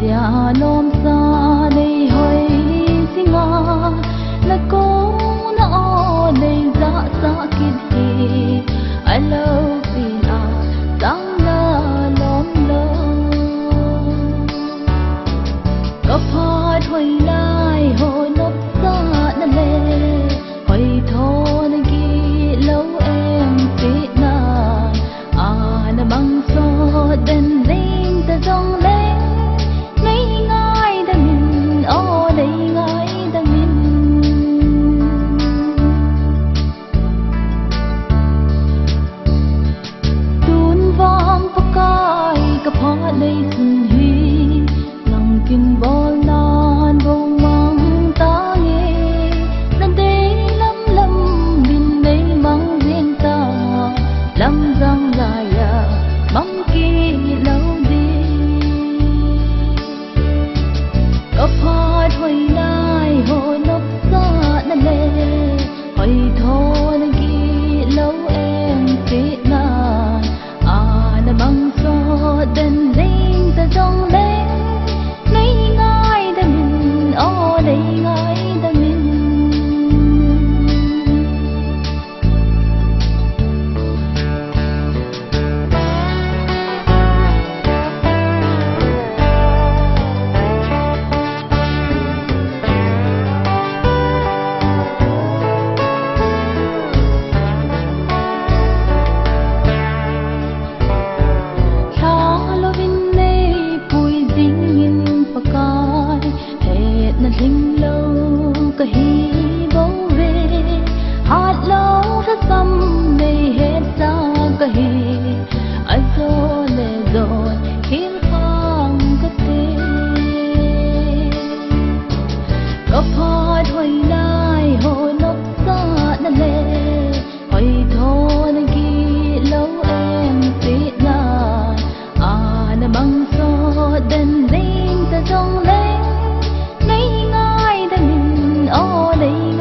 lom sa nei hoi singa na ko na o nei za sa kid hi alo pin a sang na lom lo có pha thoi lai ho nop sa na le hoi tho na gi lâu em pi na a na bang so den ling ta dong le lấy xuân huy lòng kinh bò lan bông măng ta nghe nan tê lắm lắm bin đây măng riêng ta lắm răng dài à măng kia lâu đi có pha thôi lai hồ nóc xa nan lê hỏi thôi nan kia lâu em biết na à na măng so den linh ta dong lên lấy ngay ta mình ô lấy ngay ta mình thinh lâu cả hi bấu về hạt lâu rất tâm này hết ra cả hi anh rồi lệ rồi khiến phong có tê có pha thôi lai hồi nóc xa nè lệ hồi thôi nè kia lâu em biết là à nè băng so đền linh ta dong lên lấy ngay ta mình ô lấy